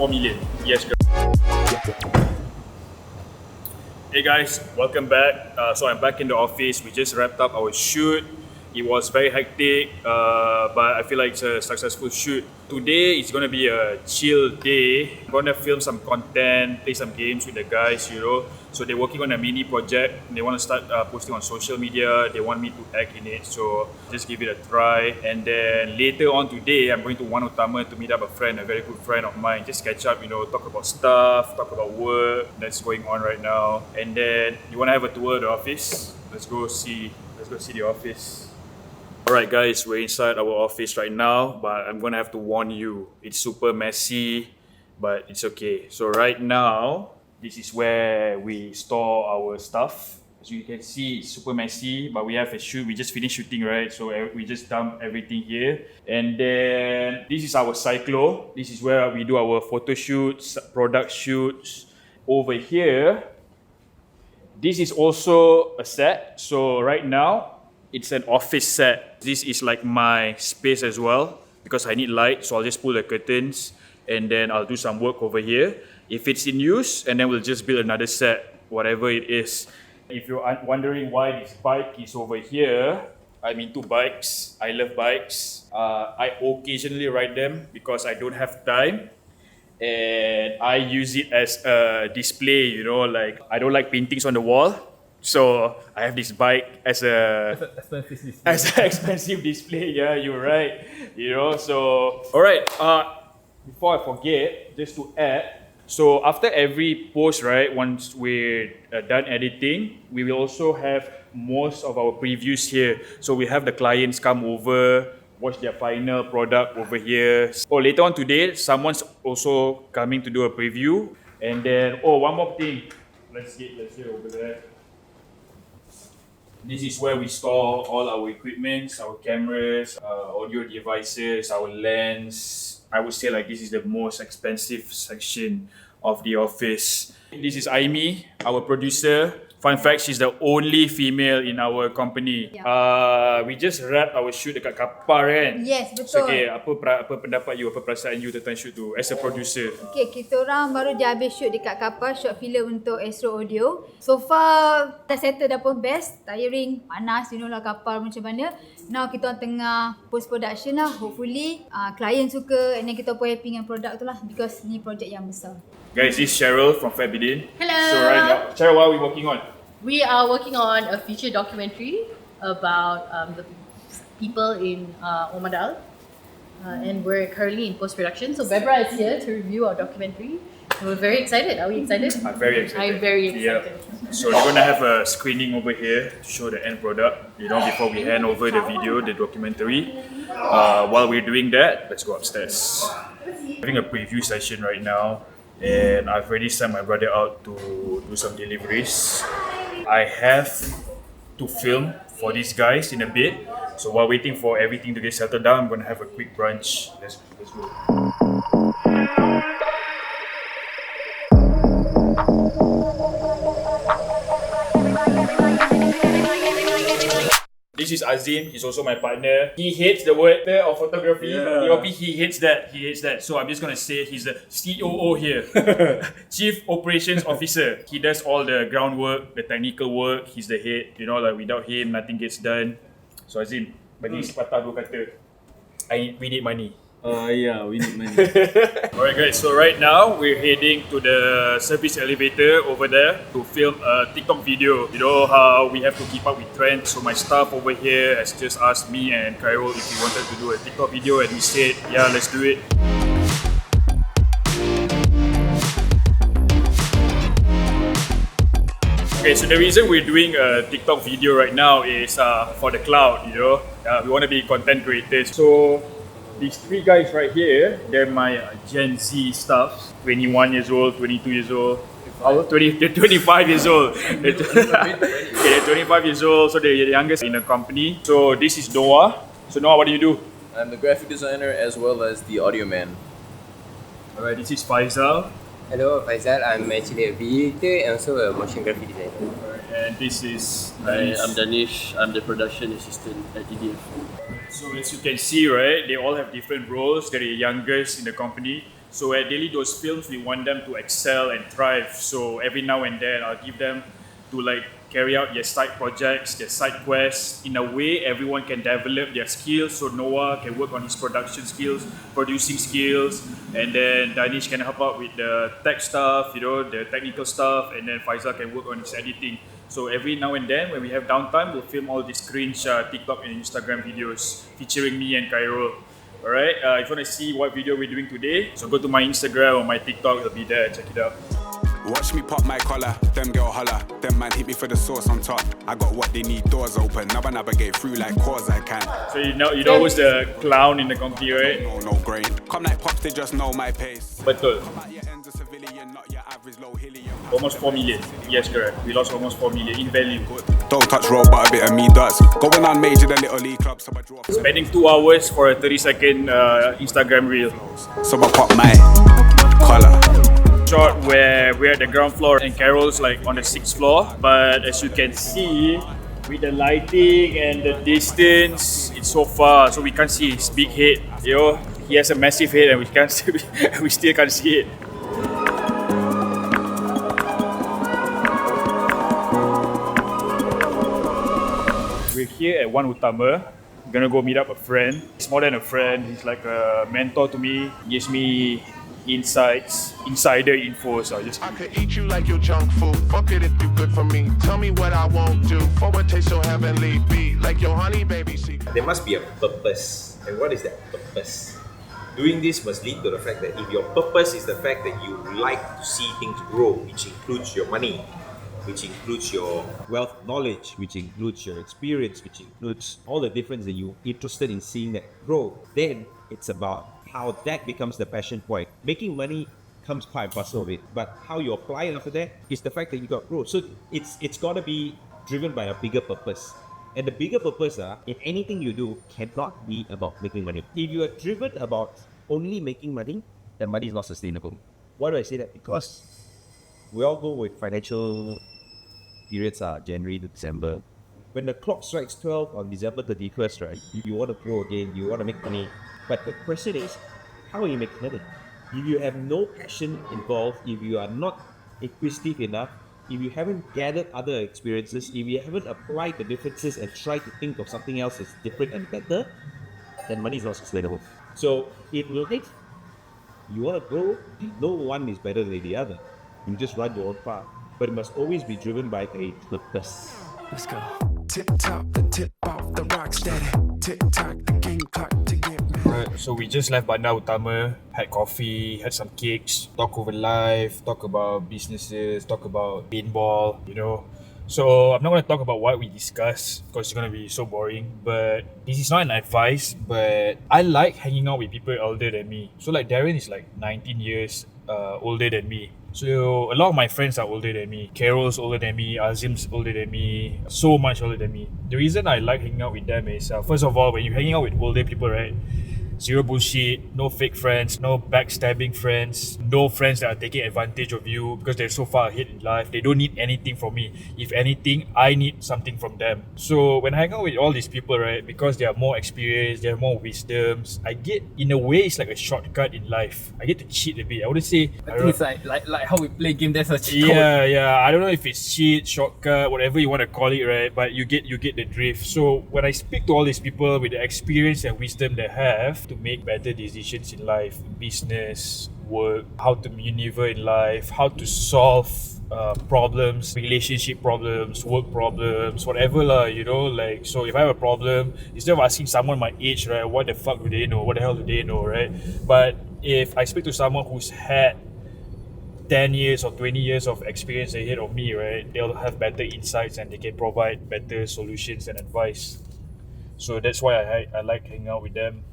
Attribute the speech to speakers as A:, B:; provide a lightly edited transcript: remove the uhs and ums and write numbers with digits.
A: 4 million. Yes, girl. Hey guys, welcome back. So I'm back in the office. We just wrapped up our shoot. It was very hectic, but I feel like it's a successful shoot. Today is gonna be a chill day. I'm gonna film some content, play some games with the guys, you know. So they're working on a mini project. They want to start posting on social media. They want me to act in it, so just give it a try. And then later on today, I'm going to One Utama to meet up a friend, a very good friend of mine. Just catch up, you know, talk about stuff, talk about work that's going on right now. And then you want to have a tour of the office? Let's go see the office. Alright guys, we're inside our office right now, but I'm gonna have to warn you, it's super messy, but it's okay. So right now, this is where we store our stuff. As you can see, it's super messy, but we have a shoot. We just finished shooting, right? So we just dump everything here. And then this is our cyclo. This is where we do our photo shoots, product shoots. Over here, this is also a set. So right now, it's an office set. This is like my space as well because I need light, so I'll just pull the curtains and then I'll do some work over here. If it's in use, and then we'll just build another set, whatever it is. If you're wondering why this bike is over here, I'm into bikes. I love bikes. I occasionally ride them because I don't have time. And I use it as a display, you know, like I don't like paintings on the wall. So I have this bike as an expensive display. Yeah, you're right. You know, so all right. Before I forget, just to add. So after every post, right, once we're done editing, we will also have most of our previews here. So we have the clients come over, watch their final product over here. Oh, later on today, someone's also coming to do a preview. And then, one more thing. Let's get over there. This is where we store all our equipment, our cameras, audio devices, our lens. I would say like this is the most expensive section of the office. This is Aimi, our producer. Fun fact, she's the only female in our company. Yeah. We just wrap our shoot dekat kapal kan?
B: Yes, betul.
A: So, okay, apa pendapat you, apa perasaan you tentang shoot tu as a producer?
B: Okay, kita orang baru je habis shoot dekat kapal, short film untuk Astro Audio. So far, dah settle dah pun best. Tiring, panas, you know lah kapal macam mana. Now kita orang tengah post production lah. Hopefully, client suka and then kita pun happy dengan produk tu lah because ni projek yang besar.
A: Guys, this is Cheryl from Fabidin.
C: Hello.
A: So right now, Cheryl, what are we working on?
C: We are working on a feature documentary about the people in Omadal, and we're currently in post-production. So Bebra is here to review our documentary. And we're very excited. Are we excited?
A: I'm very excited.
C: I'm very excited.
A: Yeah. So we're gonna have a screening over here to show the end product, you know, before we hand over the video, the documentary. While we're doing that, let's go upstairs. Having a preview session right now. And I've already sent my brother out to do some deliveries. I have to film for these guys in a bit. So while waiting for everything to get settled down, I'm gonna have a quick brunch. Let's go. This is Azim. He's also my partner. He hates the word of photography. DOP, he hates that. So I'm just gonna say he's the COO here, Chief Operations Officer. He does all the groundwork, the technical work. He's the head. You know, like without him, nothing gets done. So Azim, bagi sepatah dua kata. We need money.
D: Yeah, we need money.
A: Alright guys, so right now we're heading to the service elevator over there to film a TikTok video. You know how we have to keep up with trends. So my staff over here has just asked me and Khairul if we wanted to do a TikTok video, and we said, yeah, let's do it. Okay, so the reason we're doing a TikTok video right now is for the cloud, you know. We want to be content creators. So these three guys right here, they're my Gen Z staff. 21 years old, 22 years old. They're 25 years old. They're 25 years old, so they're the youngest in the company. So this is Noah. So Noah, what do you do?
D: I'm the graphic designer as well as the audio man.
A: Alright, this is Faisal.
E: Hello, Faisal. I'm actually a video editor and also a motion graphic designer.
A: And this is
F: Hi, I'm Danish. I'm the production assistant at EDF.
A: So as you can see, right, they all have different roles. They're the youngest in the company. So at Daily Dose Films, we want them to excel and thrive. So every now and then, I'll give them to like carry out their side projects, their side quests. In a way, everyone can develop their skills. So Noah can work on his production skills, producing skills, and then Danish can help out with the tech stuff, the technical stuff, and then Faisal can work on his editing. So every now and then, when we have downtime, we'll film all these cringe TikTok and Instagram videos featuring me and Khairul. Alright, if you want to see what video we're doing today, so go to my Instagram or my TikTok, it'll be there, check it out.
G: Watch me pop my collar, them girl holler, them man hit me for the sauce on top. I got what they need, doors open, now I navigate through like cause I can.
A: So you know who's the clown in the company, right?
G: No grain, come like pops, they just know my pace.
A: Betul.
G: Come at your ends a civilian, not your average low hillian.
A: Almost 4 million. Yes, correct. We lost almost 4 million in value.
G: Don't touch road, but a bit of me does. Going on major, the little league club, so I draw.
A: Spending 2 hours for a 30-second Instagram reel.
G: So I pop my collar.
A: Shot where we're at the ground floor and Carol's like on the 6th floor. But as you can see, with the lighting and the distance, it's so far, so we can't see his big head. He has a massive head and we still can't see it. We're here at One Utama. We're gonna go meet up a friend. He's more than a friend, he's like a mentor to me. He gives me insights, insider info. So I
H: could eat you like your junk food. Fuck it if you good for me. Tell me what I won't do. For what tastes so heavenly. Be like your honey baby. See.
I: There must be a purpose. And what is that purpose? Doing this must lead to the fact that if your purpose is the fact that you like to see things grow, which includes your money, which includes your wealth knowledge, which includes your experience, which includes all the difference that you're interested in seeing that grow, then it's about how that becomes the passion point. Making money comes part and parcel of it, but how you apply it after that is the fact that you got growth. So it's got to be driven by a bigger purpose. And the bigger purpose, in anything you do, cannot be about making money. If you are driven about only making money, then money is not sustainable. Why do I say that? Because we all go with financial periods January to December. When the clock strikes 12 on December 31st, right, you want to grow again, you want to make money. But the question is, how will you make money? If you have no passion involved, if you are not inquisitive enough, if you haven't gathered other experiences, if you haven't applied the differences and tried to think of something else that's different and better, then money is not sustainable. So it will take, you want to grow, no one is better than the other. You just run your own path. But it must always be driven by a purpose.
J: Let's go. Tip top, the tip off the rock steady. Tick tock, the game clock to get me.
A: Right, so we just left Bandar Utama, had coffee, had some cakes, talk over life, talk about businesses, talk about paintball, So I'm not going to talk about what we discussed because it's going to be so boring. But this is not an advice, but I like hanging out with people older than me. So like Darren is like 19 years older than me. So a lot of my friends are older than me. Carol's older than me, Azim's older than me, so much older than me. The reason I like hanging out with them is, first of all, when you're hanging out with older people, right? Zero bullshit, no fake friends, no backstabbing friends, no friends that are taking advantage of you because they're so far ahead in life. They don't need anything from me. If anything, I need something from them. So when I hang out with all these people, right, because they are more experienced, they have more wisdoms, I get, in a way, it's like a shortcut in life. I get to cheat a bit. I wouldn't say...
E: I think it's like how we play game, there's a cheat code.
A: Yeah. I don't know if it's cheat, shortcut, whatever you want to call it, right? But you get the drift. So when I speak to all these people with the experience and wisdom they have to make better decisions in life, business, work, how to maneuver in life, how to solve problems, relationship problems, work problems, whatever lah, like, so if I have a problem, instead of asking someone my age, right, what the fuck do they know, what the hell do they know, right? But if I speak to someone who's had 10 years or 20 years of experience ahead of me, right, they'll have better insights and they can provide better solutions and advice. So that's why I like hanging out with them.